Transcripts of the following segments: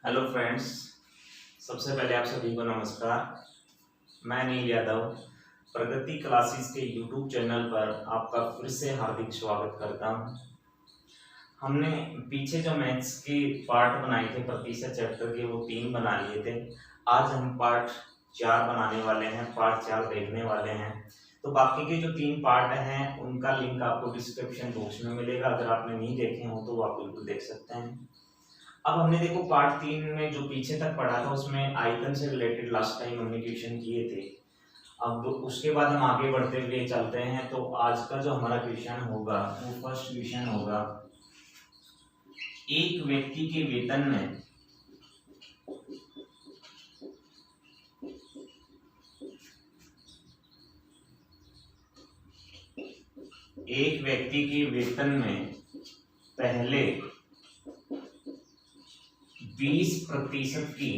Hello friends, सबसे पहले आप सभी को नमस्कार। मैं अनिल यादव प्रगति क्लासेस के यूट्यूब चैनल पर आपका फिर से हार्दिक स्वागत करता हूं। हमने पीछे जो मैथ्स के पार्ट बनाए थे प्रतिशत चैप्टर के, वो 3 बना लिए थे। आज हम पार्ट 4 बनाने वाले हैं, पार्ट 4 देखने वाले हैं। तो बाकी के जो 3 पार्ट हैं उनका लिंक आपको डिस्क्रिप्शन बॉक्स में मिलेगा। अगर आपने नहीं देखे हो तो आप बिल्कुल देख सकते हैं। अब हमने देखो पार्ट 3 में जो पीछे तक पढ़ा था उसमें आयतन से रिलेटेड लास्ट टाइम हमने क्वेश्चन किए थे। अब उसके बाद हम आगे बढ़ते हुए चलते हैं। तो आज का जो हमारा क्वेश्चन होगा वो फर्स्ट क्वेश्चन होगा, एक व्यक्ति के वेतन में पहले 20% की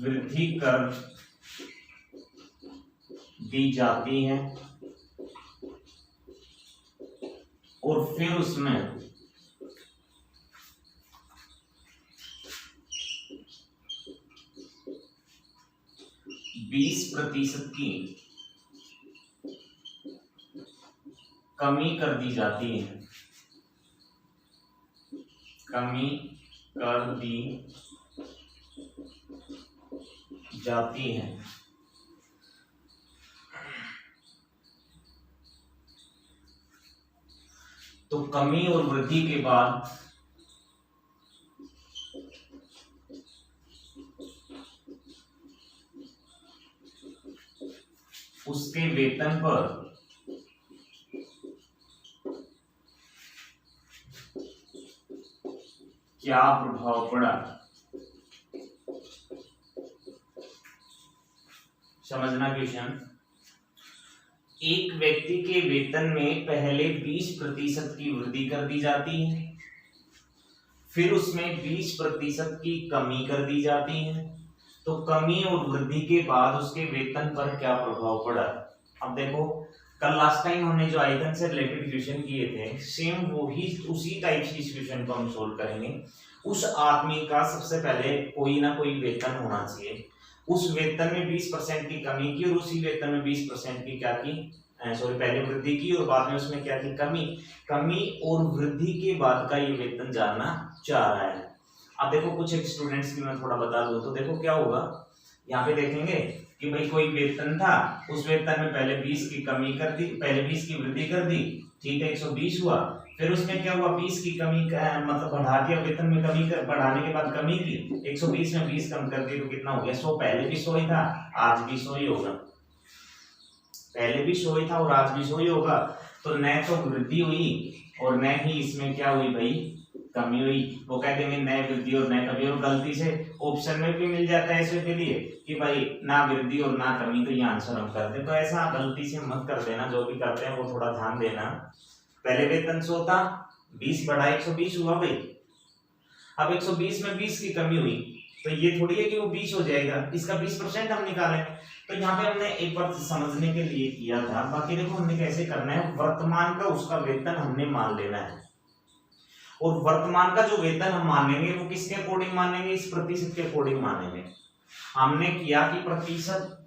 वृद्धि कर दी जाती है और फिर उसमें 20% की कमी कर दी जाती है, कमी कर दी जाती है। तो कमी और वृद्धि के बाद उसके वेतन पर क्या प्रभाव पड़ा। समझना क्वेश्चन, एक व्यक्ति के वेतन में पहले 20% की वृद्धि कर दी जाती है, फिर उसमें 20% की कमी कर दी जाती है। तो कमी और वृद्धि के बाद उसके वेतन पर क्या प्रभाव पड़ा। अब देखो, कल लास्ट टाइम हमने जो आयतन से रिलेटेड क्वेश्चन किए थे, सेम वही उसी टाइप से इस क्वेश्चन को हम सोल्व करेंगे। उस आदमी का सबसे पहले कोई ना कोई वेतन होना चाहिए, उस वेतन में 20% की कमी की और उसी वेतन में 20% की क्या की, पहले वृद्धि की और बाद में उसमें क्या की, कमी और वृद्धि के बाद का ये वेतन जानना चाह रहा है। अब देखो कुछ एक स्टूडेंट्स की मैं थोड़ा बता दूं तो देखो क्या होगा, यहाँ पे देखेंगे कि भाई कोई वेतन था, उस वेतन में पहले 20 की कमी कर दी, पहले 20 की वृद्धि कर दी, ठीक है, 120 हुआ। फिर उसमें क्या हुआ, 20 की कमी मतलब बढ़ा के वेतन में कमी बढ़ाने के बाद कमी की, 120 में 20 कम कर दी तो कितना हो गया 100। पहले भी 100 ही था, आज भी 100 ही होगा, पहले भी 100 ही था और आज भी 100 ही होगा। तो न तो वृद्धि हुई और न ही इसमें क्या हुई भाई, कमी हुई। वो कह देंगे न वृद्धि और न कमी, और गलती से ऑप्शन में भी मिल जाता है ऐसे के लिए कि भाई ना वृद्धि और ना कमी, तो ये आंसर हम करते हैं। तो ऐसा गलती से मत कर देना, जो भी करते हैं वो थोड़ा ध्यान देना। पहले वेतन 100 था, 20 बढ़ा 120 हुआ भाई। अब 120 में 20 की कमी हुई तो ये थोड़ी है कि वो 20 हो जाएगा, इसका 20% हम निकालें। तो यहाँ पे हमने एक बार समझने के लिए किया था। बाकी देखो हमने कैसे करना है, वर्तमान का उसका वेतन हमने मान लेना है, और वर्तमान का जो वेतन हम मानेंगे वो किसके अकॉर्डिंग मानेंगे, इस प्रतिशत के अकॉर्डिंग मानेंगे। हमने किया कि प्रतिशत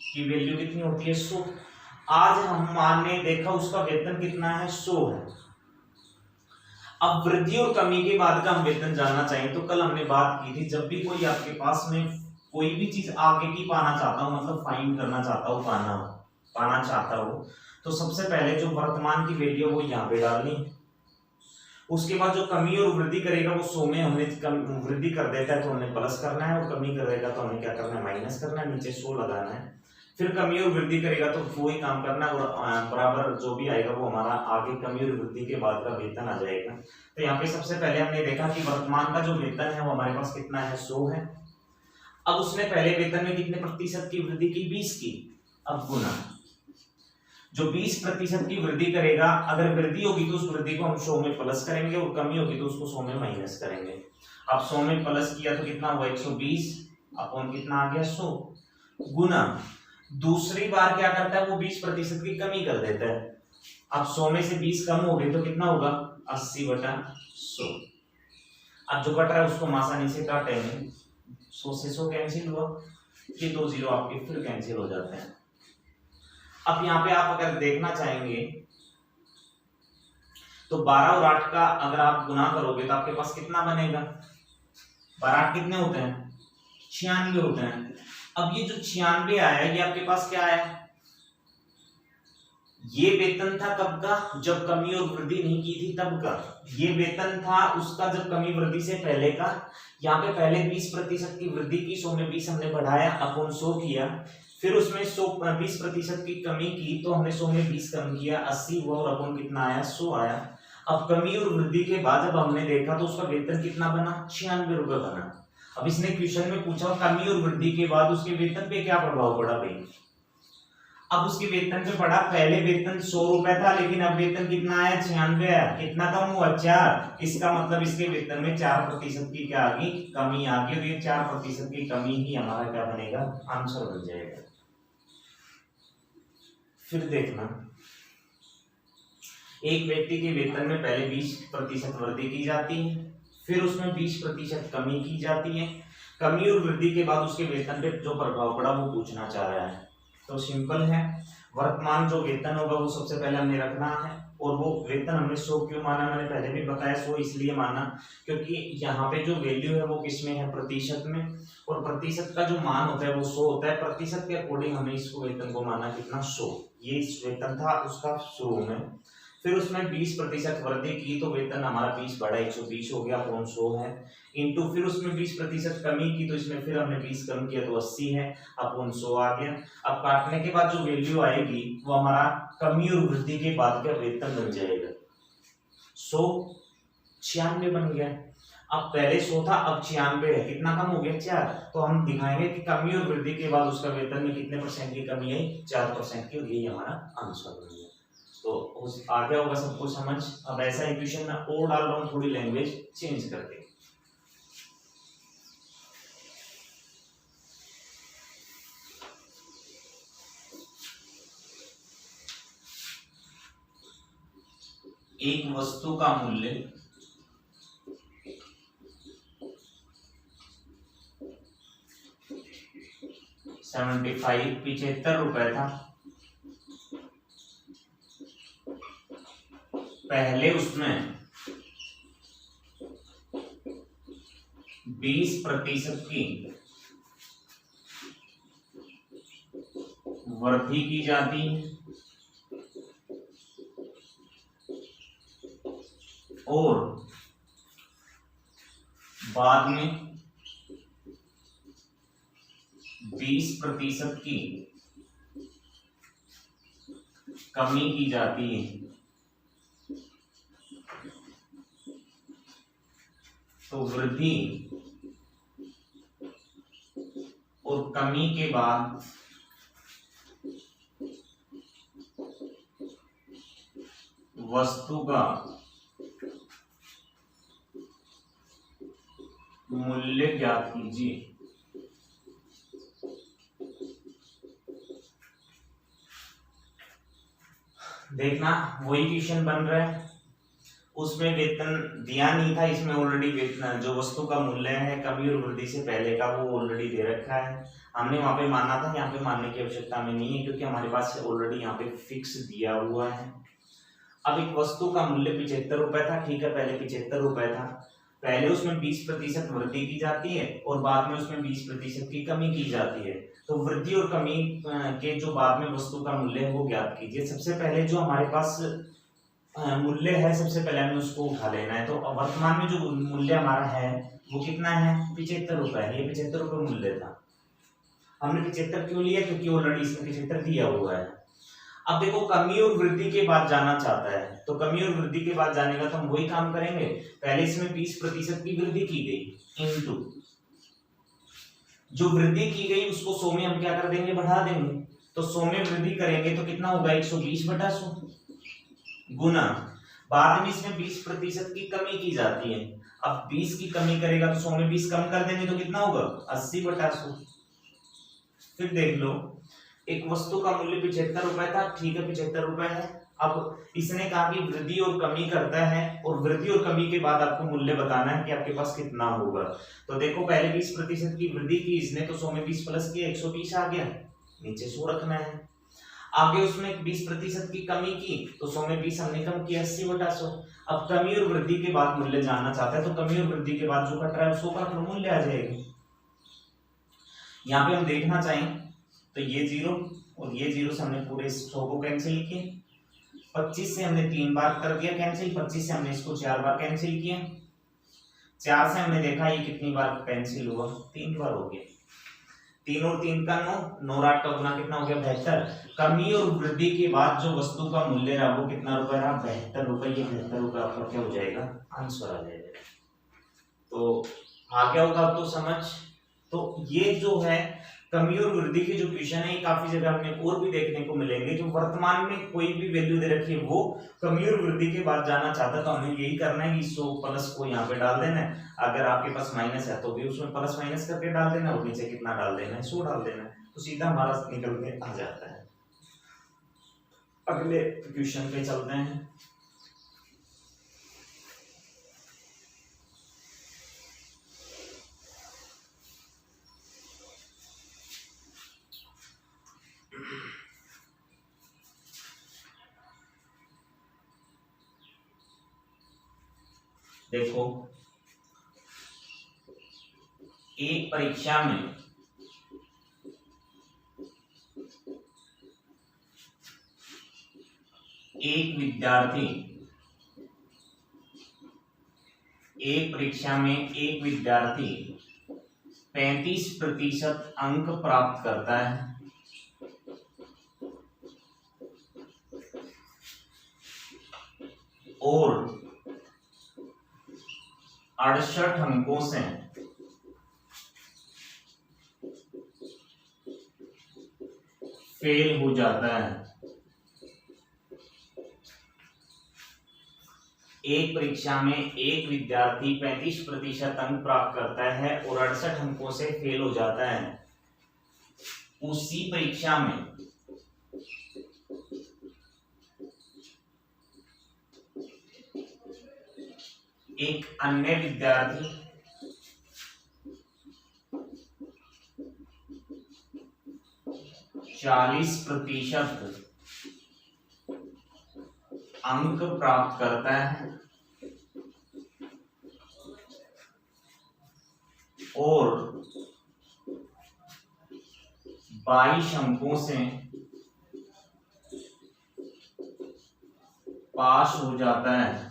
की वैल्यू कितनी होती है 100। आज हम मानने देखा उसका वेतन कितना है 100 है। अब वृद्धि और कमी के बाद का हम वेतन जानना चाहिए। तो कल हमने बात की थी, जब भी कोई आपके पास में कोई भी चीज आगे की पाना चाहता हो, मतलब फाइंड करना चाहता हो, पाना चाहता हो, तो सबसे पहले जो वर्तमान की वैल्यू वो यहाँ पे डालनी, उसके बाद जो कमी और वृद्धि करेगा वो 100 में हमने वृद्धि कर देता है तो हमने प्लस करना है, और कमी करेगा तो हमें क्या करना है, माइनस करना है, नीचे 100 लगाना है। फिर कमी और वृद्धि करेगा तो वो ही काम करना है, और बराबर जो भी आएगा वो हमारा आगे कमी और वृद्धि के बाद का वेतन आ जाएगा। तो यहाँ पे सबसे पहले हमने देखा कि वर्तमान का जो वेतन है वो हमारे पास कितना है 100 है। अब उसने पहले वेतन में कितने प्रतिशत की वृद्धि की, 20 की। अब गुना जो 20% की वृद्धि करेगा, अगर वृद्धि होगी तो उस वृद्धि को हम 100 में प्लस करेंगे, और कमी होगी तो उसको 100 में माइनस करेंगे। अब 100 में प्लस किया तो कितना हुआ 120 अपॉन कितना आ गया 100, गुना दूसरी बार क्या करता है वो 20% की कमी कर देता है। अब 100 में से 20 कम हो गई तो कितना होगा 80/100। अब जो कट रहा है उसको हम आसानी से काटेंगे, 100 से 100 कैंसिल हुआ, ये 2 जीरो आपके फिर कैंसिल हो जाते हैं। अब यहाँ पे आप अगर देखना चाहेंगे तो 12 और 8 का अगर आप गुना करोगे तो आपके पास कितना बनेगा, 12 कितने होते हैं, 96 होते हैं। अब ये जो 96 आया ये आपके पास क्या आया, ये वेतन था कब का, जब कमी और वृद्धि नहीं की थी तब का। ये वेतन था उसका जब कमी वृद्धि से पहले का। यहाँ पे पहले 20% की वृद्धि की, 100 में 20 हमने बढ़ाया, अपन 100 किया, फिर उसमें 20% की कमी की तो हमने 100 में 20 कम किया, 80 हुआ और अपन कितना आया, 100 आया। अब कमी और वृद्धि के बाद जब हमने देखा तो उसका वेतन कितना बना, 96 रुपए बना। अब इसने क्वेश्चन में पूछा कमी और वृद्धि के बाद उसके वेतन पे क्या प्रभाव पड़ा भाई। अब उसके वेतन पे पड़ा, पहले वेतन 100 रुपए था लेकिन अब वेतन कितना आया, 96 आया, कितना कम हुआ, 4। इसका मतलब इसके वेतन में 4% की क्या आ गई, कमी आ गई। और ये 4% की कमी ही हमारा क्या बनेगा, आंसर बन जाएगा। फिर देखना, एक व्यक्ति के वेतन में पहले 20% वृद्धि की जाती है, फिर उसमें 20% कमी की जाती है। कमी और वृद्धि के बाद उसके वेतन पे जो प्रभाव पड़ा वो पूछना चाह रहा है। तो सिंपल है, वर्तमान जो वेतन होगा वो सबसे पहले हमने रखना है। और वो वेतन हमने 100 क्यों माना, मैंने पहले भी बताया, 100 इसलिए माना क्योंकि यहाँ पे जो वैल्यू है वो किसमें है, प्रतिशत में, और प्रतिशत का जो मान होता है वो 100 होता है। प्रतिशत के अकॉर्डिंग हमने इसको वेतन को माना कितना, 100। ये वेतन था उसका शुरू में, फिर उसमें 20% वृद्धि की तो वेतन हमारा 20 बढ़ा, 120 हो गया, अपॉन 100 है, इंटू फिर उसमें 20% कमी की तो इसमें फिर हमने 20 कम किया तो 80 है, अपॉन 100 आ गया। अब काटने के बाद जो वैल्यू आएगी वो हमारा कमी और वृद्धि के बाद का वेतन बन जाएगा, 196 बन गया। अब पहले 100 था, अब 96 है, कितना कम हो गया, 4। तो हम दिखाएंगे कि कमी और वृद्धि के बाद उसका वेतन में कितने % की कमी आई, 4% की, और यही हमारा आंसर बन गया। तो उस आ गया होगा सबको समझ। अब ऐसा इक्वेशन में और डाल रहा हूँ, थोड़ी लैंग्वेज चेंज करके। एक वस्तु का मूल्य 75 रुपए था, पहले उसमें 20% की वृद्धि की जाती है और बाद में 20% की कमी की जाती है। तो वृद्धि और कमी के बाद वस्तु का मूल्य ज्ञात कीजिए। देखना वही क्वेश्चन बन रहा है, उसमें वेतन दिया नहीं था, इसमें ऑलरेडी वेतन जो वस्तु का मूल्य है कमी और वृद्धि से पहले का वो ऑलरेडी दे रखा है। हमने वहां पे माना था, यहाँ पे मानने की आवश्यकता में नहीं है क्योंकि हमारे पास ऑलरेडी यहाँ पे फिक्स दिया हुआ है। अब एक वस्तु का मूल्य 75 रुपए था, ठीक है, पहले 75 रुपए था, पहले उसमें 20% वृद्धि की जाती है और बाद में उसमें 20% की कमी की जाती है। तो वृद्धि और कमी के जो बाद में वस्तु का मूल्य है वो ज्ञात कीजिए। सबसे पहले जो हमारे पास मूल्य है सबसे पहले हमें उसको उठा लेना है। तो वर्तमान में जो मूल्य हमारा है वो कितना है, 75 रुपए है, ये 75 रुपए मूल्य था। हमने 75 क्यों लिया, क्योंकि ऑलरेडी इसमें 75 दिया हुआ है। अब देखो कमी और वृद्धि के बाद जाना चाहता है, तो कमी और वृद्धि के बाद जाने का तो हम वही काम करेंगे, पहले इसमें 20% की वृद्धि की गई इनटू जो वृद्धि की गई उसको 100 में हम क्या कर देंगे, बढ़ा देंगे। तो 100 में वृद्धि करेंगे तो कितना होगा, 120/100 गुना बाद में इसमें 20% की कमी की जाती है। अब 20 की कमी करेगा तो 100 में 20 कम कर देंगे तो कितना होगा, 80/100। फिर देख लो, एक वस्तु का मूल्य 75 रुपए था, ठीक है, 75 रुपए है। अब इसने कहा कि वृद्धि और कमी करता है और वृद्धि और कमी के बाद आपको मूल्य बताना है कि आपके पास कितना होगा। तो देखो पहले 20% की वृद्धि की इसने तो 100 में 20 प्लस किया 120 आ गया, नीचे 100 रखना है। आगे उसमें 20% की कमी की तो 100 में 20 हमने कम किया 80/100। अब कमी और वृद्धि के बाद मूल्य जानना चाहता है तो कमी और वृद्धि के बाद जो कट रहा है उसको काट लो, मूल्य आ जाएगी। यहाँ पे हम देखना चाहें तो ये 0 और ये 0 से हमने पूरे 100 को कैंसिल किए, 25 से हमने 3 बार कर दिया कैंसिल, 25 से हमने इसको 4 बार कैंसिल किया, 4 से हमने देखा ये कितनी बार कैंसिल हुआ, 3 बार हो गया। 3 और 3 का 9, 9 8 का गुना कितना हो गया 72। कमी और वृद्धि के बाद जो वस्तु का मूल्य रहा वो कितना रुपए रहा 72 रुपए। ये 72 रुपए आपका क्या हो जाएगा, आंसर आ जाएगा। तो आ गया होगा तो समझ। तो ये जो है कमी और वृद्धि के जो क्वेश्चन है काफी जगह हमें और भी देखने को मिलेंगे। जो वर्तमान में कोई भी वैल्यू दे रखी है वो कमी और वृद्धि के बाद जाना चाहता है तो हमें यही करना है कि 100 प्लस को यहाँ पे डाल देना है। अगर आपके पास माइनस है तो भी उसमें प्लस माइनस करके डाल देना और नीचे कितना डाल देना है 100 डाल देना है, तो सीधा हमारा निकल के आ जाता है। अगले क्वेश्चन पे चलते हैं। देखो एक परीक्षा में एक विद्यार्थी 35% अंक प्राप्त करता है और 68 अंकों से फेल हो जाता है। एक परीक्षा में एक विद्यार्थी 35% अंक प्राप्त करता है और 68 अंकों से फेल हो जाता है। उसी परीक्षा में एक अन्य विद्यार्थी 40% अंक प्राप्त करता है और 22 अंकों से पास हो जाता है।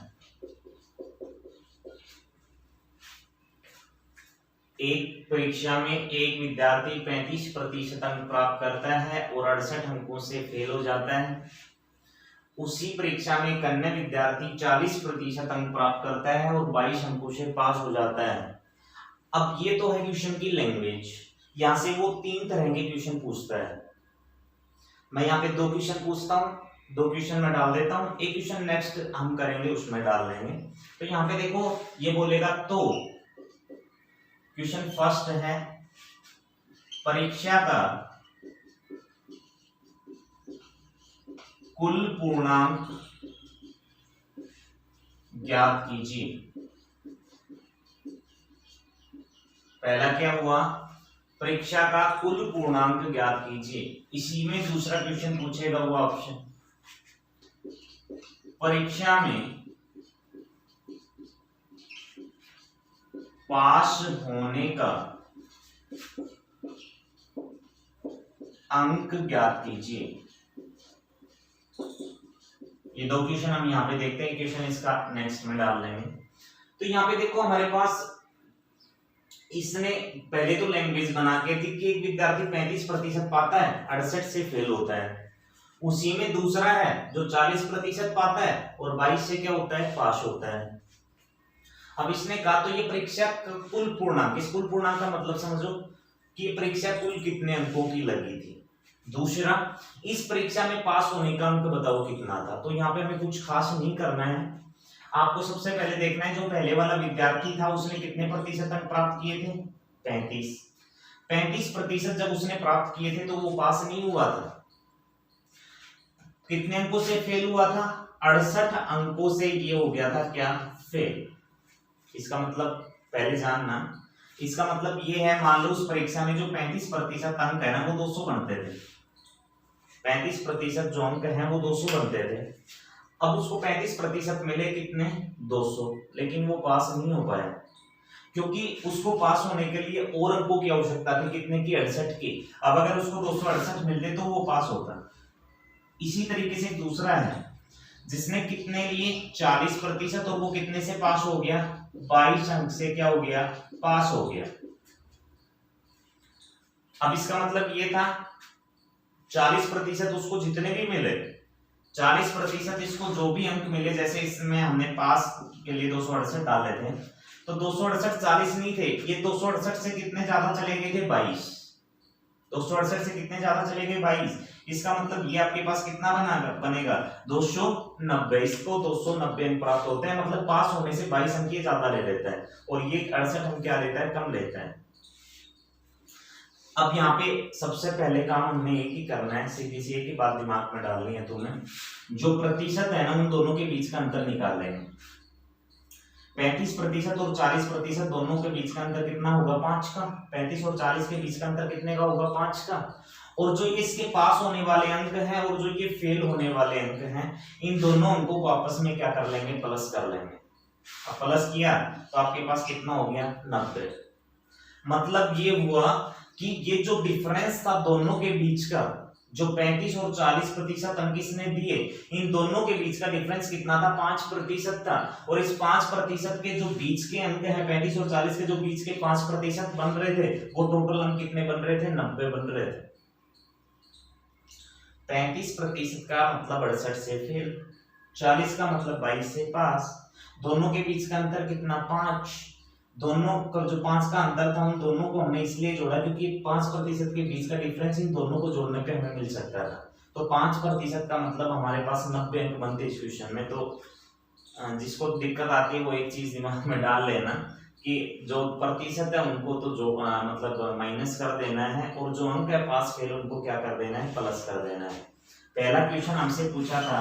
एक परीक्षा में एक विद्यार्थी 35% अंक प्राप्त करता है और 68 अंकों से फेल हो जाता है। उसी परीक्षा में एक अन्य विद्यार्थी 40% अंक प्राप्त करता है और 22 अंकों से पास हो जाता है। अब ये तो है क्वेश्चन की लैंग्वेज। यहां से वो 3 तरह के क्वेश्चन पूछता है। मैं यहाँ पे 2 क्वेश्चन पूछता हूँ, 2 क्वेश्चन में डाल देता हूँ, एक क्वेश्चन नेक्स्ट हम करेंगे उसमें डाल देंगे। तो यहाँ पे देखो ये बोलेगा तो क्वेश्चन फर्स्ट है परीक्षा का कुल पूर्णांक ज्ञात कीजिए। पहला क्या हुआ, परीक्षा का कुल पूर्णांक ज्ञात कीजिए। इसी में दूसरा क्वेश्चन पूछेगा वो ऑप्शन परीक्षा में पास होने का अंक ज्ञात कीजिए। ये 2 क्वेश्चन हम यहाँ पे देखते हैं, क्वेश्चन इसका नेक्स्ट में डाल लेंगे। तो यहाँ पे देखो हमारे पास इसने पहले तो लैंग्वेज बना के थी कि एक विद्यार्थी 35% पाता है 68 से फेल होता है। उसी में दूसरा है जो 40% पाता है और 22 से क्या होता है पास होता है। अब इसने कहा तो ये परीक्षा कुल पूर्णांक, इस कुल पूर्णांक का मतलब समझो कि परीक्षा कुल कितने अंकों की लगी थी। दूसरा इस परीक्षा में पास होने का अंक बताओ कितना था। तो यहाँ पे हमें कुछ खास नहीं करना है, आपको सबसे पहले देखना है जो पहले वाला विद्यार्थी था उसने कितने प्रतिशत अंक प्राप्त किए थे 35% जब उसने प्राप्त किए थे तो वो पास नहीं हुआ था। कितने अंकों से फेल हुआ था? 68 अंकों से ये हो गया था क्या? फेल। इसका मतलब पहले जानना, इसका मतलब ये है, मान लो उस परीक्षा में जो 35% अंक है ना वो 200 बनते थे। 35% जो अंक है वो 200 बनते थे। अब उसको 35% मिले कितने? 200, लेकिन वो पास नहीं हो पाया, क्योंकि उसको पास होने के लिए और अंकों की आवश्यकता थी, कितने की? 68 की। अब अगर उसको 268 मिलते तो वो पास होता। इसी तरीके से दूसरा है जिसने कितने लिए? 40%, और वो कितने से पास हो गया? 22 अंक से क्या हो गया? पास हो गया। अब इसका मतलब ये था 40% उसको जितने भी मिले, 40% इसको जो भी अंक मिले, जैसे इसमें हमने पास के लिए 268 डाले थे, तो 268 40 नहीं थे, ये 268 से कितने ज्यादा चले गए थे? 22। 268 से कितने ज्यादा चले गए? 22। इसका मतलब ये आपके पास कितना बनेगा? 290। इसको 290 अंक प्राप्त होते हैं, मतलब पास होने से 22 अंक ये ज्यादा ले लेता है, और ये 68 अंक क्या लेता है? कम लेता है। अब यहाँ पे सबसे पहले काम हमने एक ही करना है, सीधी सी एक ही बात दिमाग में डालनी है तुम्हें, जो प्रतिशत है ना उन दोनों के बीच का अंतर निकाल लेंगे। 35% और 40% दोनों के बीच का अंतर कितना होगा? 5 का। 35 और 40 के बीच का अंतर कितने का होगा? 5 का। और जो ये इसके पास होने वाले अंक हैं और जो ये फेल होने वाले अंक हैं, इन दोनों अंकों को आपस में क्या कर लेंगे? प्लस कर लेंगे। अब प्लस किया तो आपके पास कितना हो गया? 90। मतलब ये हुआ कि ये जो डिफरेंस था दोनों के बीच का, जो 35 और 40% अंक इसने दिए, इन दोनों के बीच का डिफरेंस कितना था? 5% था। और इस 5% के जो बीच के अंक हैं, 35 और 40 के जो बीच के 5% बन रहे थे, वो टोटल अंक कितने बन रहे थे? 90 बन रहे थे। 35% का मतलब 68 से फेल, 40 का मतलब 22 से पास। दोनों के बीच का अंतर कितना? 5। दोनों का जो 5 का अंतर था, उन दोनों को हमने इसलिए जोड़ा क्योंकि 5% के बीच का डिफरेंस इन दोनों को जोड़ने पे हमें मिल सकता था। तो 5% का मतलब हमारे पास 90 अंक बनते इस क्वेश्चन में। तो जिसको दिक्कत आती है वो एक चीज दिमाग में डाल लेना कि जो प्रतिशत है उनको तो जो मतलब माइनस कर देना है, और जो अंक है पास फेल उनको क्या कर देना है? प्लस कर देना है। पहला क्वेश्चन हमसे पूछा था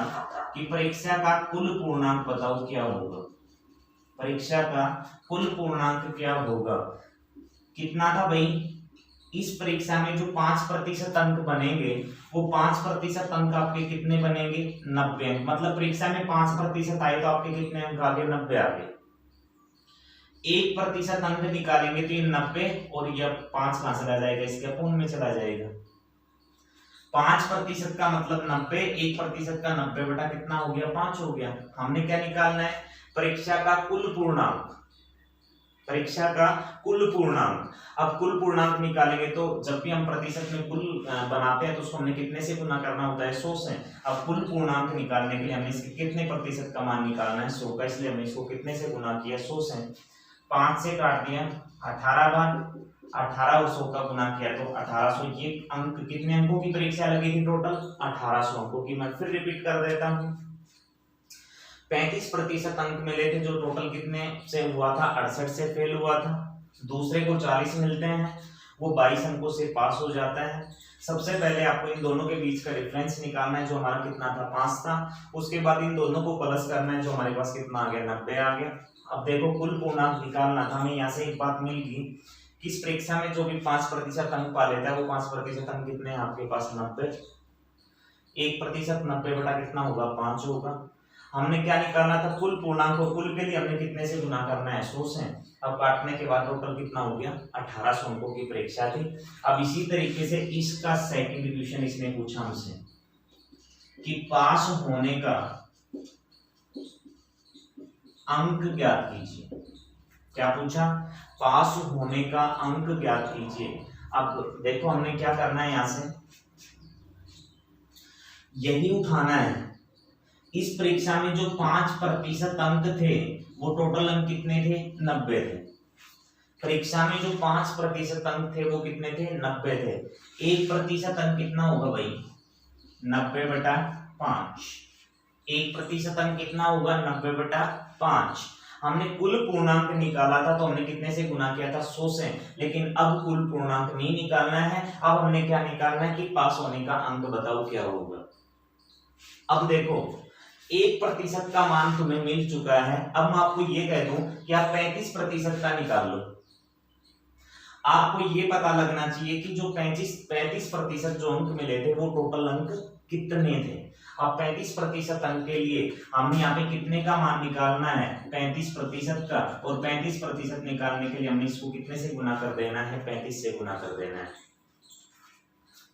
कि परीक्षा का कुल पूर्णांक बताओ क्या होगा। परीक्षा का कुल पूर्णांक क्या होगा? कितना था भाई? इस परीक्षा में जो 5% अंक बनेंगे, वो 5% अंक आपके कितने बनेंगे? 90 अंक। मतलब परीक्षा में 5% आए तो आपके कितने अंक आ गए? 90 आ गए। 1% अंक निकालेंगे तो ये 90, और ये 5 कहां चला जाएगा? इसके अपूर्ण में चला जाएगा। 5% का मतलब 90, 1% का 90 बटा कितना हो गया? 5 हो गया। हमने क्या निकालना है? परीक्षा का कुल पूर्णांक। परीक्षा का कुल पूर्णांक। अब कुल पूर्णांक निकालेंगे तो जब भी हम प्रतिशत में कुल बनाते हैं तो उसको हमने कितने से गुना करना होता है? 100 से। अब कुल पूर्णांक निकालने के लिए हमें इसके कितने प्रतिशत का मान निकालना है? 100 का, इसलिए हमने इसको कितने से गुना किया? 100 से। 5 से काट दिया 18 बार, 18 और 100 का गुना किया तो 1800। ये अंक कितने अंकों की परीक्षा लगी थी? टोटल 1800 अंकों की। मैं फिर रिपीट कर देता हूँ। 35% अंक मिले थे, जो टोटल कितने से हुआ था? 68 से फेल हुआ था। दूसरे को 40 मिलते हैं, वो 22 अंकों से पास हो जाता है। सबसे पहले आपको इन दोनों के बीच का डिफरेंस निकालना है, जो हमारा कितना था? 5 था। उसके बाद इन दोनों को प्लस करना है, जो हमारे पास कितना आ गया? 90 आ गया। अब देखो कुल पूर्णांक निकालना था हमें, यहाँ से एक बात मिल गई कि इस परीक्षा में जो भी 5% अंक पा लेता है, वो 5% अंक कितने हैं आपके पास? 90। 1% 90 बटा कितना होगा? 5 होगा। हमने क्या निकालना था? कुल पूर्णांक को। कुल के लिए हमने कितने से गुना करना है? 100 से। अब काटने के बाद टोटल कितना हो गया? 1800 अंकों की परीक्षा थी। अब इसी तरीके से इसका सेकंड क्वेश्चन इसने पूछा हमसे कि पास होने का अंक ज्ञात कीजिए। क्या पूछा? पास होने का अंक ज्ञात कीजिए। अब देखो हमने क्या करना है, यहां से यही उठाना है। इस परीक्षा में जो 5% अंक थे, वो टोटल अंक कितने थे? 90 थे। परीक्षा में जो 5% अंक थे वो कितने थे? 90 थे। 1% अंक कितना होगा भाई? 90 बटा 5। 1% अंक कितना होगा? 90 बटा 5। हमने कुल पूर्णांक निकाला था तो हमने कितने से गुना किया था? 100 से। लेकिन अब कुल पूर्णांक नहीं निकालना है, अब हमने क्या निकालना है कि पास होने का अंक बताओ क्या होगा। अब देखो 1% का मान तुम्हें मिल चुका है। अब मैं आपको ये कह दूं कि आप 35% का निकाल लो। आपको ये पता लगना चाहिए कि जो 35% जो अंक मिले थे वो टोटल अंक कितने थे। अब 35% अंक के लिए हमें यहाँ पे कितने का मान निकालना है, 35% का, और 35% निकालने के लिए हमने इसको कितने से गुना कर देना है, 35 से गुना कर देना है।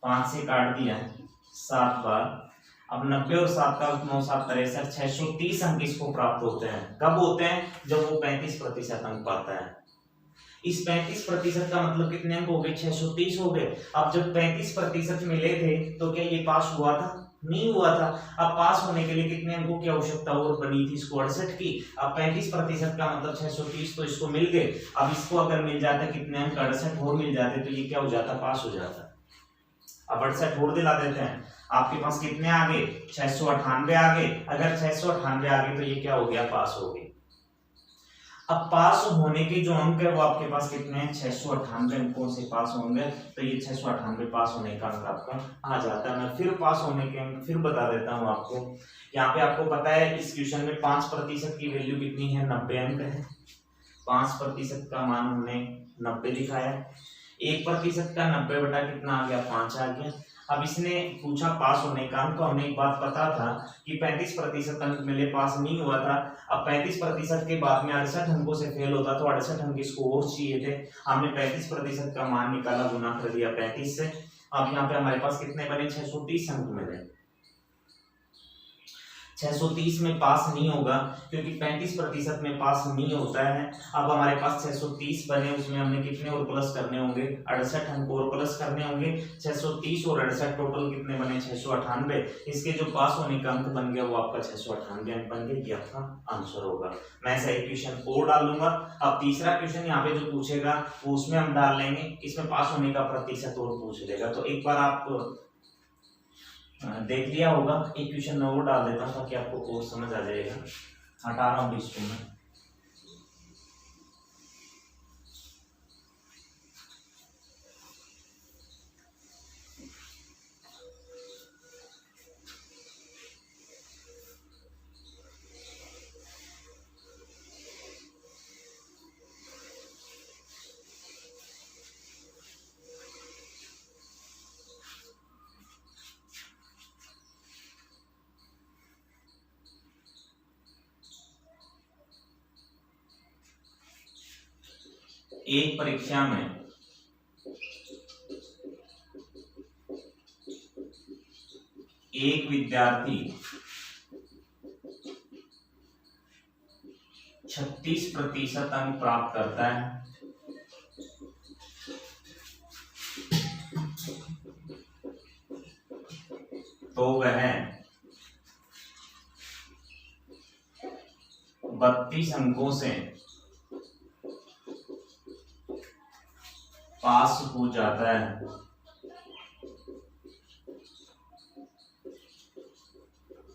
5 से काट दिया 7 बार। अब 90 और 7 का 9 7 63 630 अंक इसको प्राप्त होते हैं। कब होते हैं, जब वो 35% अंक पाता है। इस 35% का मतलब कितने अंक हो गए, 630 हो गए। अब जब 35% मिले थे तो क्या ये पास हुआ था, नहीं हुआ था। अब पास होने के लिए कितने अंकों की आवश्यकता और बनी थी, इसको 68 की। अब 35% का मतलब 630 तो इसको मिल गए। अब इसको अगर मिल जाता कितने अंक, 68 और मिल जाते तो ये क्या हो जाता, पास हो जाता। अब 68 और दिला देते हैं। आपके पास कितने आ गए, 698 आ गए। अगर 698 आ गए तो ये क्या हो गया, पास हो गए। अब पास होने के जो अंक है वो आपके पास कितने हैं, 698 अंकों से पास होंगे। तो ये 698 पास होने का अंक आपका आ जाता है। मैं फिर पास होने के अंक फिर बता देता हूँ आपको। यहाँ पे आपको पता है इस क्वेश्चन में 5% की वैल्यू कितनी है, 90 अंक है। 5% का मान हमने 90 दिखाया। 1% का 90 बटा कितना आ गया, 5 आ गया। अब इसने पूछा पास होने का अंक, तो हमें एक बात पता था कि 35% अंक मिले, पास नहीं हुआ था। अब 35% के बाद में 68 अंकों से फेल होता तो 68 अंक इसको और चाहिए थे। हमने 35% का मान निकाला, गुना कर दिया 35 से। अब यहाँ पे हमारे पास कितने बने, 630 अंक मिले। 630 में पास नहीं होगा क्योंकि 35% में पास नहीं होता है। अब हमारे पास 630 बने, उसमें हमने कितने और प्लस करने होंगे, 68 अंक और प्लस करने होंगे। 630 और 68 टोटल कितने बने, 698। इसके जो पास होने का अंक बन गया वो आपका 698 अंक बन गया। ये आपका आंसर होगा। मैं ऐसा एक क्वेश्चन और डालूंगा। अब तीसरा क्वेश्चन यहाँ पे जो पूछेगा वो उसमें हम डाल लेंगे, इसमें पास होने का प्रतिशत और पूछ लेगा। तो एक बार आप देख लिया होगा, एक क्वेश्चन मैं और डाल देता हूँ ताकि आपको और समझ आ जाएगा। हटा रहा हूँ इसको मैं। एक परीक्षा में एक विद्यार्थी 36% अंक प्राप्त करता है तो वह 32 अंकों से पास हो जाता है।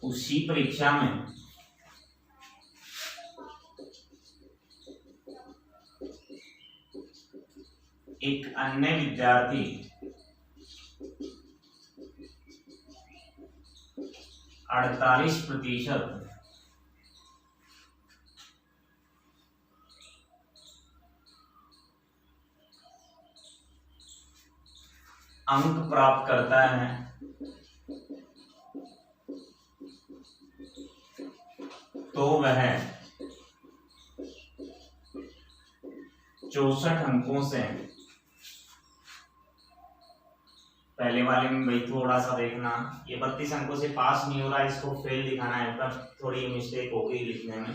उसी परीक्षा में एक अन्य विद्यार्थी 48% अंक प्राप्त करता है तो वह 64 अंकों से, पहले वाले में भाई थोड़ा सा देखना, ये 32 अंकों से पास नहीं हो रहा, इसको फेल दिखाना है, तब थोड़ी मिस्टेक हो गई लिखने में।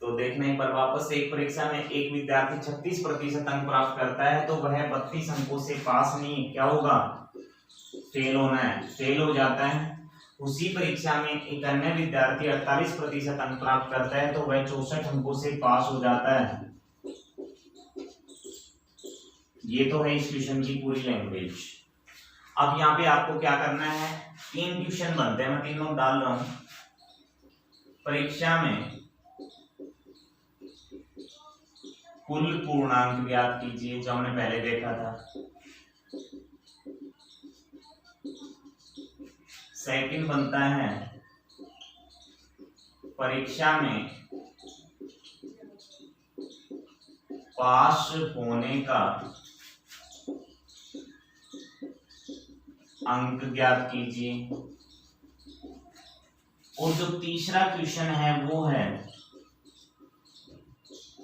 तो देखने पर वापस से एक परीक्षा में एक विद्यार्थी 36% अंक प्राप्त करता है तो वह 32 अंकों से पास नहीं, क्या होगा, फेल होना है, फेल हो जाता है। उसी परीक्षा में एक अन्य विद्यार्थी 48% अंक प्राप्त करता है तो वह 64 अंकों से पास हो जाता है। ये तो है इस क्वेश्चन की पूरी लैंग्वेज। अब यहाँ पे आपको क्या करना है, 3 क्वेश्चन बनते हैं, मैं तीनों डाल रहा हूं। परीक्षा में कुल पूर्णांक ज्ञात कीजिए, जो हमने पहले देखा था। सेकंड बनता है परीक्षा में पास होने का अंक ज्ञात कीजिए। और जो तीसरा क्वेश्चन है वो है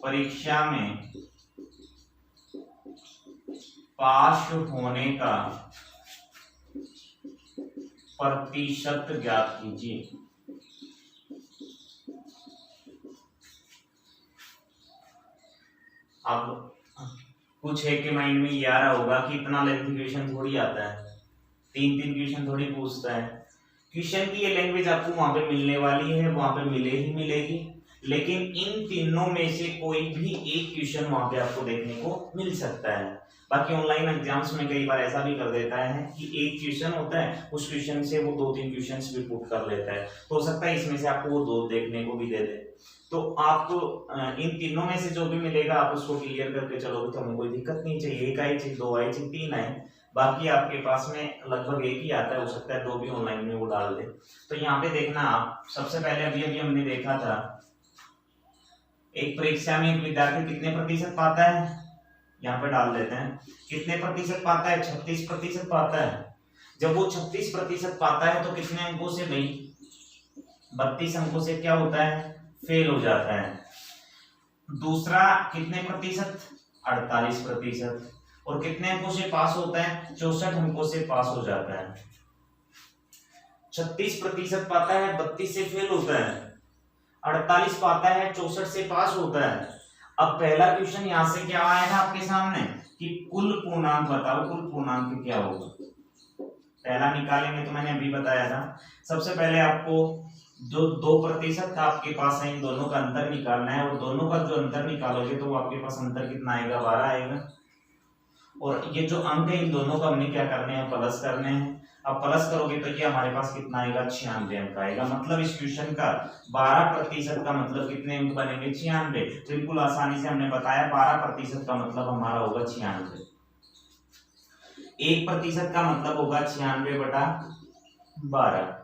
परीक्षा में पास होने का प्रतिशत ज्ञात कीजिए। अब कुछ है कि माइंड में ये आ रहा होगा कि इतना लेंथी क्वेश्चन थोड़ी आता है, 3 क्वेश्चन थोड़ी पूछता है। क्वेश्चन की ये लैंग्वेज आपको वहां पे मिलने वाली है, वहां पे मिले ही मिलेगी, लेकिन इन तीनों में से कोई भी एक क्वेश्चन वहां पे आपको देखने को मिल सकता है। बाकी ऑनलाइन एग्जाम्स में कई बार ऐसा भी कर देता है कि एक क्वेश्चन होता है, उस क्वेश्चन से वो 2-3 क्वेश्चंस भी पुट कर लेता है, तो हो सकता है इसमें से आपको वो 2 देखने को भी दे दे। तो आपको इन तीनों में से जो भी मिलेगा आप उसको क्लियर करके चलोगे तो हमें कोई दिक्कत नहीं चाहिए। 1 आई चाहिए, 2 आई चाहिए, 3 आए, बाकी आपके पास में लगभग एक ही आता है, हो सकता है 2 भी ऑनलाइन में वो डाल दे। तो यहाँ पे देखना आप, सबसे पहले अभी हमने देखा था एक परीक्षा में एक विद्यार्थी कितने प्रतिशत पाता है, यहाँ पे डाल देते हैं कितने प्रतिशत पाता है, 36% पाता है। जब वो 36% पाता है तो कितने अंकों से भाई, 32 अंकों से क्या होता है, फेल हो जाता है। दूसरा कितने प्रतिशत, 48%। और कितने अंकों से पास होता है, 64 अंकों से पास हो जाता है। 36% पाता है, 32 से फेल होता है, 48 पाता है, 64 से पास होता है। अब पहला क्वेश्चन यहां से क्या आया था आपके सामने कि कुल पूर्णांक बताओ, कुल पूर्णांक क्या होगा। पहला निकालेंगे तो मैंने अभी बताया था, सबसे पहले आपको जो 2% आपके पास है इन दोनों का अंतर निकालना है, और दोनों का जो अंतर निकालोगे तो आपके पास अंतर कितना आएगा, 12 आएगा। और ये जो अंक है इन दोनों का हमने क्या करने हैं, प्लस करने हैं। अब प्लस करोगे तो ये हमारे पास कितना आएगा, 96 अंक आएगा। मतलब इस क्वेश्चन का 12% का मतलब कितने अंक बनेंगे, 96। बिल्कुल आसानी से हमने बताया 12% का मतलब हमारा होगा 96। 1% का मतलब होगा 96/12।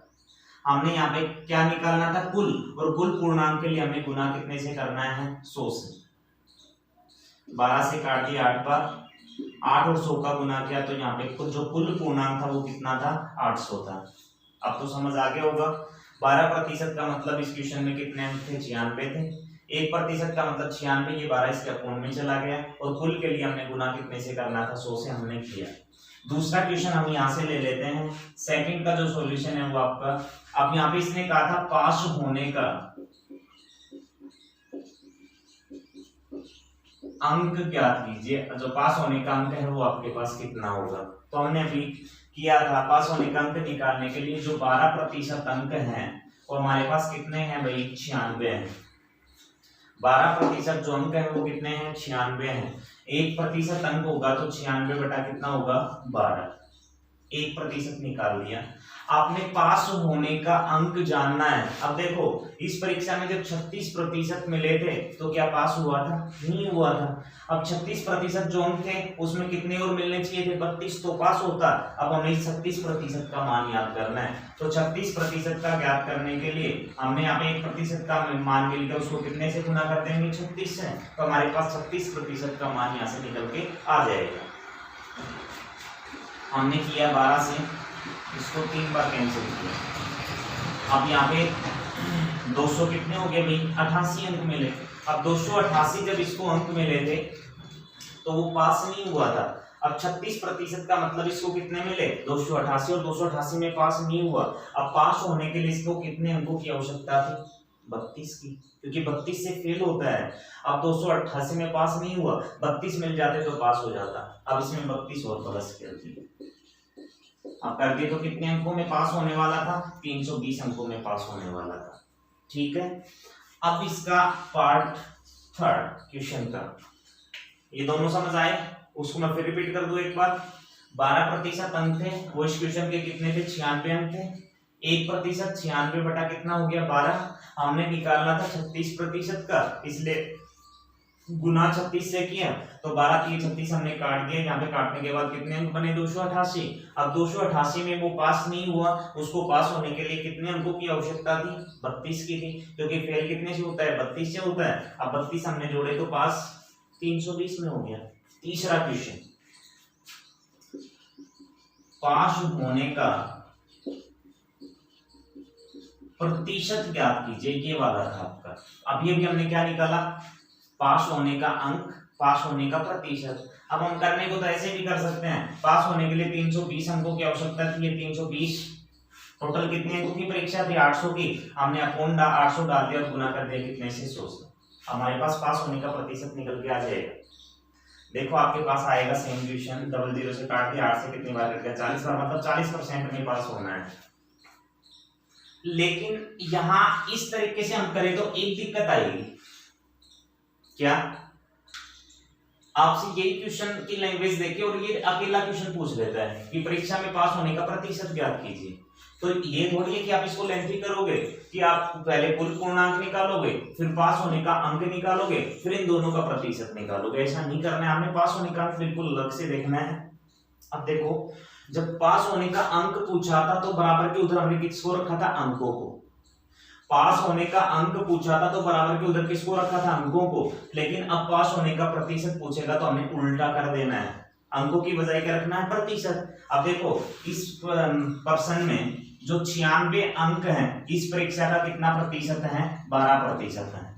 हमने यहाँ पे क्या निकालना था, कुल, और कुल पूर्णांक के लिए हमने गुना कितने से करना है, 100 से। 12 से काट दिया 8 बार, 8 और 100 का गुना किया तो यहाँ पे जो कुल पूर्णांक था वो कितना था, 800 था। अब तो समझ आ गया होगा। 12% का मतलब इस क्वेश्चन में कितने अंक थे, 96 थे। 1% का मतलब 96, ये 12 इसके अपोन में चला गया, और कुल के लिए हमने गुना कितने से करना था, 100 से हमने किया। दूसरा क्वेश्चन हम यहाँ से ले लेते हैं। सेकंड का जो सॉल्यूशन है वो आपका, अब यहाँ पे इसने कहा था पास होने का अंक ज्ञात कीजिए। जो पास होने का अंक है वो आपके पास कितना होगा, तो हमने अभी किया था। पास होने का अंक निकालने के लिए जो 12% अंक हैं वो हमारे पास कितने हैं भाई, 96 हैं। 12% जो अंक है वो कितने हैं, 96 हैं। 1% अंक होगा तो 96 बटा कितना होगा, 12। 1% निकाल दिया। आपने पास होने का अंक जानना है। अब देखो इस परीक्षा में जब 36% मिले थे तो क्या पास हुआ था, नहीं हुआ था। अब 36% जो अंक थे उसमें कितने और मिलने चाहिए थे, 32, तो पास होता। अब हमें 36% का मान याद करना है, तो 36% का ज्ञात करने के लिए हमने यहाँ पे 1% का मान मिल गया, उसको कितने से गुना कर देंगे, 36 से, तो हमारे पास 36% का मान यहाँ से निकल के आ जाएगा। हमने किया 12 से, इसको 3 बार कैंसिल किया। अब यहाँ पे 200 कितने हो गए भाई, 88 अंक मिले। अब 288 जब इसको अंक मिले थे तो वो पास नहीं हुआ था। अब 36% का मतलब इसको कितने मिले, 288, और 288 में पास नहीं हुआ। अब पास होने के लिए इसको कितने अंकों की आवश्यकता थी, 32 की, क्योंकि 32 से फेल होता है। अब 288 में पास नहीं हुआ, 32 मिल जाते तो पास हो जाता। अब इसमें 32 और प्लस कर दिए। अब कर दिए तो कितने अंकों में पास होने वाला था, 320 अंकों में पास होने वाला था। ठीक है, अब इसका पार्ट थर्ड क्वेश्चन का, ये दोनों समझ आए, उसको मैं फिर रिपीट कर दूं एक बार। 12% अंक थे, वो इस क्वेश्चन के कितने थे, 96 अंक थे। 1% 96 बटा कितना हो गया, 12। हमने निकालना था 36% का, इसलिए गुना 36 से किया तो 12 3 36 हमने काट दिया। यहाँ पे काटने के बाद कितने अंक बने 288। अब 288 में वो पास नहीं हुआ, उसको पास होने के लिए कितने अंकों की आवश्यकता थी 32 की थी, क्योंकि फेल कितने से होता है 32 से होता है। अब 32 हमने जोड़े तो पास 320 में हो गया। तीसरा क्वेश्चन, पास होने का प्रतिशत ज्ञात कीजिए, ये वाला था आपका। अभी अभी हमने क्या निकाला, पास होने का अंक, पास होने का प्रतिशत। अब हम करने को तो ऐसे भी कर सकते हैं, पास होने के लिए 320 अंकों की आवश्यकता थी, ये 320। टोटल कितने अंकों की परीक्षा थी 800 की, हमने अपॉन 800 डाल दिया और गुना कर दिया कितने से 100 से। हमारे पास पास होने का प्रतिशत निकल के आ जाएगा। देखो आपके पास आएगा सेम क्वेश्चन, 00 से काट दिया, 8 से कितनी बार कट गया 40 बार, मतलब 40% में पास होना है। लेकिन यहां इस तरीके से हम करें तो एक दिक्कत आएगी, क्या आपसे यही क्वेश्चन की लैंग्वेज देके और ये अकेला क्वेश्चन पूछ लेता है कि परीक्षा में पास होने का प्रतिशत ज्ञात कीजिए, तो ये थोड़ी है कि आप इसको लेंथी करोगे कि आप पहले कुल पूर्णांक निकालोगे, फिर पास होने का अंक निकालोगे, फिर इन दोनों का प्रतिशत निकालोगे। ऐसा नहीं करना है, हमने पास होने का अंक बिल्कुल अलग से देखना है। अब देखो, जब पास होने का अंक पूछा था तो बराबर के उधर हमने किसको रखा था, अंकों को। पास होने का अंक पूछा था तो बराबर के उधर किसको रखा था, अंकों को। लेकिन अब पास होने का प्रतिशत पूछेगा तो हमें उल्टा कर देना है, अंकों की बजाय क्या रखना है, प्रतिशत। अब देखो इस पर्सन में जो 96 अंक हैं, इस परीक्षा का कितना प्रतिशत है, 12% है।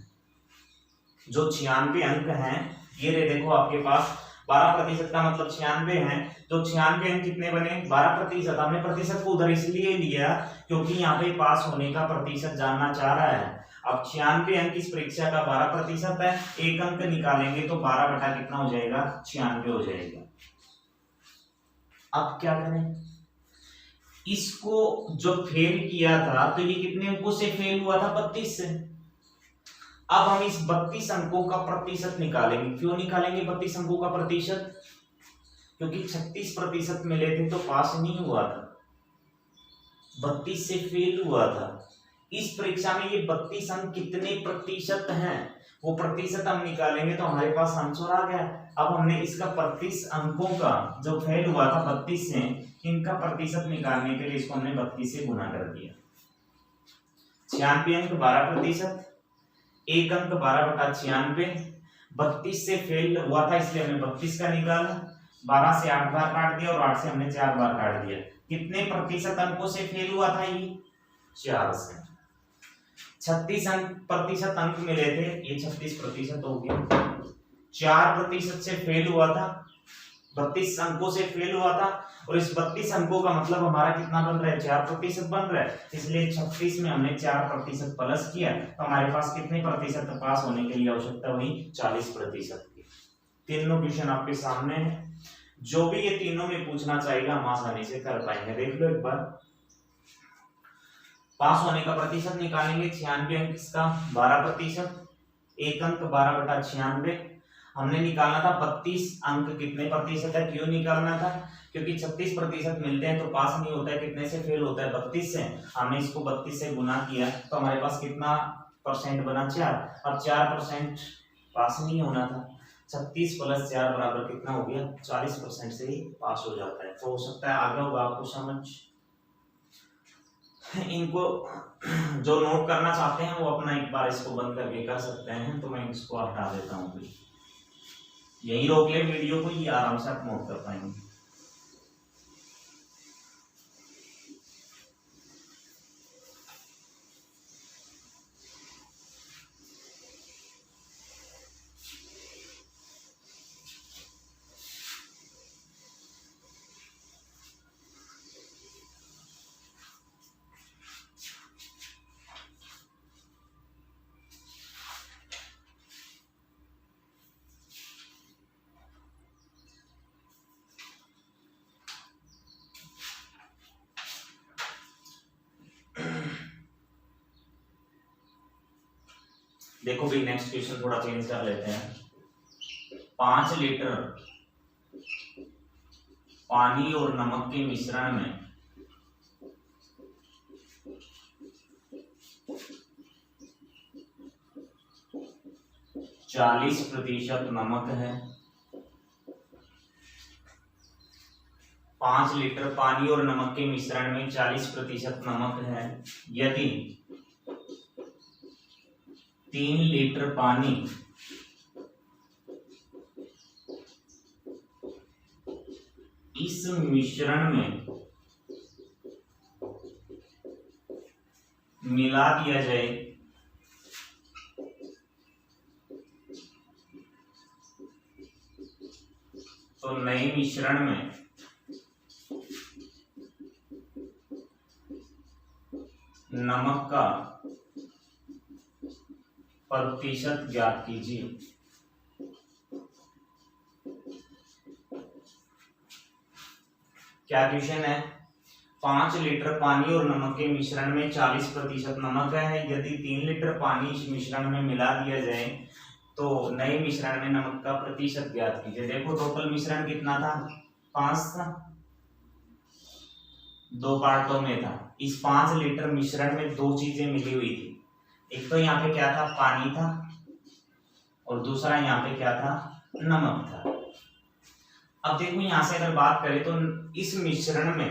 जो 96 अंक हैं, ये रे देखो आपके पास 12% का मतलब 96 है, तो 96 अंक कितने बने 12%। हमने प्रतिशत को उधर इसलिए लिया क्योंकि यहाँ पे पास होने का प्रतिशत जानना चाह रहा है। अब 96 अंक इस परीक्षा का 12% है, एक अंक निकालेंगे तो 12 बटा कितना हो जाएगा, 96 हो जाएगा। अब क्या करें, इसको जो फेल किया था तो ये कितने अंकों से फेल हुआ था, 32 से। अब हम इस 32 अंकों का प्रतिशत निकालेंगे। क्यों निकालेंगे 32 अंकों का प्रतिशत, क्योंकि 36% मिले थे तो पास नहीं हुआ था, 32 से फेल हुआ था। इस परीक्षा में ये 32 अंक कितने प्रतिशत हैं, वो प्रतिशत हम निकालेंगे तो हमारे पास आंसर आ गया। अब हमने इसका 32 अंकों का जो फेल हुआ था 32 से, इनका प्रतिशत निकालने के लिए इसको हमने 32 से गुना कर दिया। 96 अंक 12%, एक अंक 12/96, 32 से फेल हुआ था इसलिए हमने 32 का निकाला, 12 से 8 बार काट दिया और 8 से हमने 4 बार काट दिया। कितने प्रतिशत अंकों से फेल हुआ था ये, 4 से। 36% अंक मिले थे, ये 36% हो गया। 4% से फेल हुआ था, 32 अंकों से फेल हुआ था, और इस 32 अंकों का मतलब हमारा कितना बन रहा है, 4% बन रहा है। इसलिए 36 में हमने 4% प्लस किया तो हमारे पास कितने प्रतिशत पास होने के लिए आवश्यकता हुई, 40% की। तीनों क्वेश्चन आपके सामने है, जो भी ये तीनों में पूछना चाहेगा हम आसानी से कर पाएंगे। देख लो एक बार, पास होने का प्रतिशत निकालेंगे, 96 अंक इसका 12%, एक अंक 12/96 हमने निकालना था। 32 अंक कितने प्रतिशत है, क्यों निकालना था, क्योंकि 36% मिलते हैं तो पास नहीं होता है, कितने से फेल होता है, 32 से। हमने इसको 32 से गुना किया तो हमारे पास कितना परसेंट बना, 4। अब 4% पास नहीं होना था, 36 + 4 बराबर कितना हो गया, 40% से ही पास हो जाता है। तो हो सकता है आगे होगा आपको समझ। इनको जो नोट करना चाहते हैं वो अपना एक बार इसको बंद करके कर सकते हैं, तो मैं इसको हटा देता हूँ, यही रोक ले वीडियो को, ये आराम से आप नोट कर पाएंगे। देखो भाई नेक्स्ट क्वेश्चन थोड़ा चेंज कर लेते हैं। 5 लीटर पानी और नमक के मिश्रण में 1 40% नमक है, 5 लीटर पानी और नमक के मिश्रण में 40% नमक है। यदि 3 लीटर पानी इस मिश्रण में मिला दिया जाए तो नए मिश्रण में नमक का प्रतिशत ज्ञात कीजिए। क्या क्वेश्चन है? 5 लीटर पानी और नमक के मिश्रण में 40% नमक है। यदि 3 लीटर पानी इस मिश्रण में मिला दिया जाए तो नए मिश्रण में नमक का प्रतिशत ज्ञात कीजिए। देखो टोटल मिश्रण कितना था? 5 था, 2 पार्टों में था। इस 5 लीटर मिश्रण में 2 चीजें मिली हुई थी। एक तो यहाँ पे क्या था? पानी था, और दूसरा यहाँ पे क्या था? नमक था। अब देखो यहां से अगर बात करें तो इस मिश्रण में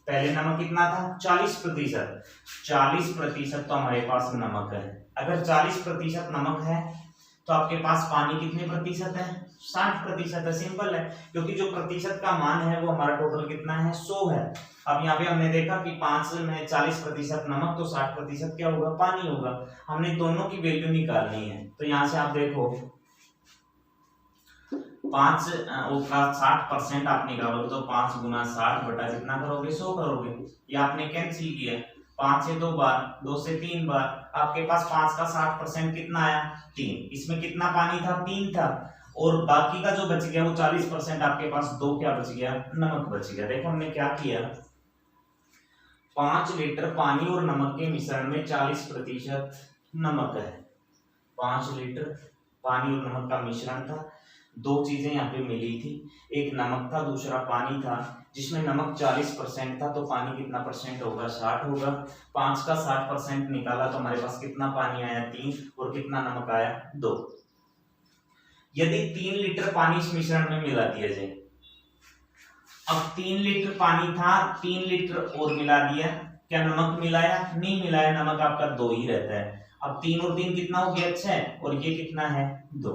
पहले नमक कितना था? 40%। 40% तो हमारे पास नमक है। अगर 40% नमक है तो आपके पास पानी कितने प्रतिशत है? 60% है। सिंपल है, क्योंकि जो प्रतिशत का मान है वो हमारा टोटल कितना है? 100 है। अब यहाँ पे हमने देखा कि 5 में 40% नमक तो 60% क्या होगा? पानी होगा। हमने दोनों की वैल्यू निकालनी है। तो यहाँ से आप देखो 5 का 60% आप निकालोगे तो 5 गुना 60 बटा कितना करोगे? 100 करोगे। ये आपने कैंसिल किया, 5 से 2 बार, 2 से 3 बार, आपके पास 5 का 60% कितना आया? 3। इसमें कितना पानी था? 3 था। और बाकी का जो बच गया वो 40% आपके पास 2 क्या बच गया? नमक बच गया। देखो हमने क्या किया, 5 लीटर पानी और नमक के मिश्रण में 40% नमक है। 5 लीटर पानी और नमक का मिश्रण था, 2 चीजें यहाँ पे मिली थी, एक नमक था, दूसरा पानी था। जिसमें नमक 40% था तो पानी कितना परसेंट होगा? 60 होगा। 5 का 60% निकाला तो हमारे पास कितना पानी आया? 3। और कितना नमक आया? 2। यदि 3 लीटर पानी इस मिश्रण में मिला दिया जाए, अब 3 लीटर पानी था, 3 लीटर और मिला दिया, क्या नमक मिलाया? नहीं मिलाया, नमक आपका 2 ही रहता है। अब 3 और 3 कितना हो गया? 6। और ये कितना है? 2।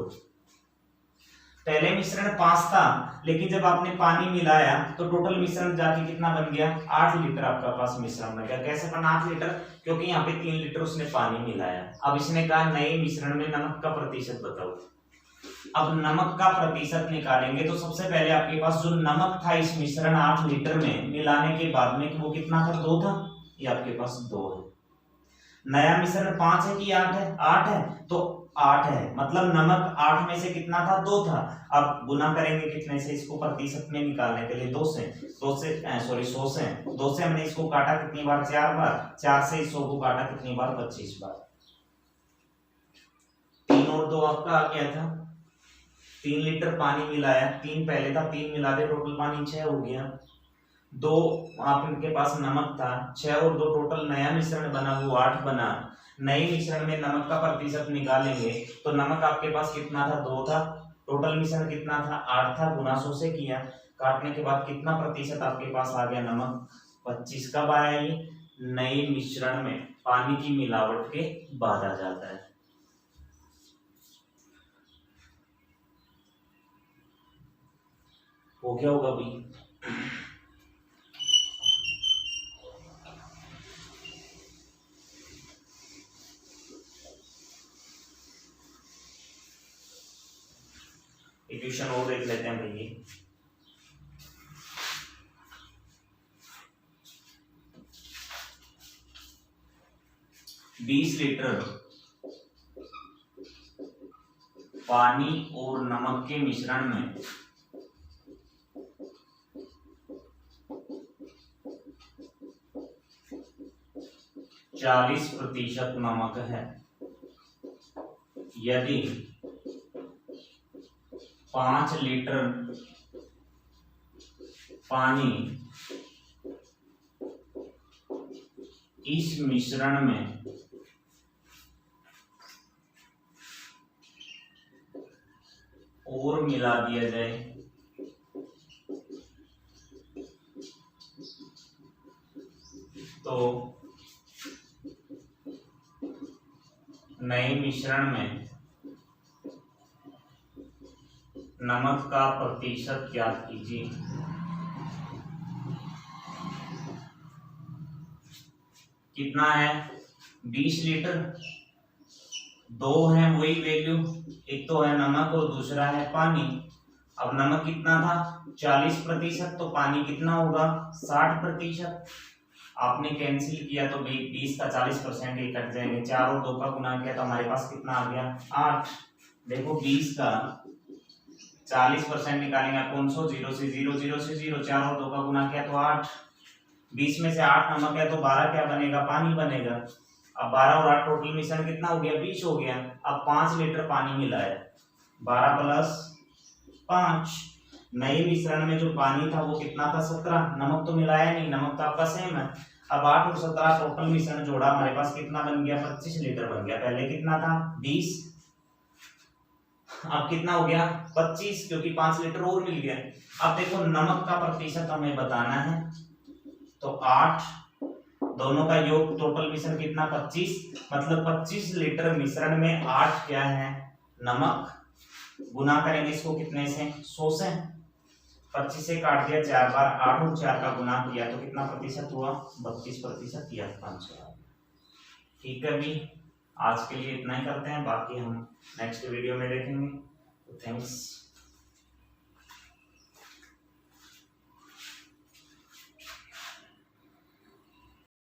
पहले मिश्रण 5 था, लेकिन जब आपने पानी मिलाया तो टोटल मिश्रण जाके कितना बन गया? 8 लीटर आपका पास मिश्रण बन गया। कैसे बना 8 लीटर? क्योंकि यहाँ पे 3 लीटर उसने पानी मिलाया। अब इसने कहा नए मिश्रण में नमक का प्रतिशत बताओ। अब नमक का प्रतिशत निकालेंगे तो सबसे पहले आपके पास जो नमक था इस मिश्रण 8 लीटर में मिलाने के बाद में वो कितना था? 2 था। ये आपके पास 2 है। नया मिश्रण 5 है कि 8 है? 8 है, तो 8 है, मतलब नमक 8 में से कितना था? 2 था। अब गुना करेंगे कितने से? इसको प्रतिशत में निकालने के लिए 2 से 100 से 2 से हमने इसको काटा कितनी बार? 4 बार। 4 से 100 को काटा कितनी बार? 25 बार। 3 और 2 आपका आ गया था। 3 लीटर पानी मिलाया, 3 पहले था, 3 मिला दे, टोटल पानी 6 हो गया। 2 आपके पास नमक था, 6 और 2 टोटल नया मिश्रण बना, वो 8 बना। नए मिश्रण में नमक का प्रतिशत निकालेंगे तो नमक आपके पास कितना था? 2 था। टोटल मिश्रण कितना था? 8 था। गुना 100 से किया, काटने के बाद कितना प्रतिशत आपके पास आ गया? नमक 25। कब आया ये? नए मिश्रण में पानी की मिलावट के बाद आ जाता है। वो क्या होगा भाई? इक्वेशन और देख लेते हैं भैया। बीस लीटर पानी और नमक के मिश्रण में 40% नमक है। यदि 5 लीटर पानी इस मिश्रण में और मिला दिया जाए तो नए मिश्रण में नमक का प्रतिशत ज्ञात कीजिए। कितना है 20 लीटर, दो है वही वैल्यू, एक तो है नमक और दूसरा है पानी। अब नमक कितना था 40%, तो पानी कितना होगा 60%। आपने कैंसिल किया तो 20 का 40% ही कट जाएंगे, 4 और 2 का गुना किया तो हमारे पास कितना आ गया 8। देखो 20 का 40% निकालेंगे कौन सो 0 से 0, 0 से 0, 4 और 2 का गुना किया तो 8। 20 में से 8 नमक है तो 12 क्या बनेगा पानी बनेगा। अब 12 और 8 टोटल मिश्रण कितना हो गया 20 हो गया। अब 5 लीटर पानी मिला है, 12 प्लस 5। नए मिश्रण में जो पानी था वो कितना था 17, नमक तो मिलाया नहीं, नमक तो आपका सेम है। अब 8 और 17 टोटल मिश्रण जोड़ा, हमारे पास कितना बन गया 25 लीटर बन गया। पहले कितना था 20, अब कितना हो गया 25, क्योंकि 5 लीटर और मिल गया। अब देखो नमक का प्रतिशत हमें बताना है, तो 8 दोनों का योग टोटल मिश्रण कितना 25, मतलब 25 लीटर मिश्रण में 8 क्या है नमक। गुना करेंगे इसको कितने से 100 से, 25 से काट दिया 4 बार, 8 और 4 का गुना किया तो कितना प्रतिशत हुआ 32% या 500। ठीक है भी, आज के लिए इतना ही करते हैं, बाकी हम नेक्स्ट वीडियो में देखेंगे। थैंक्स।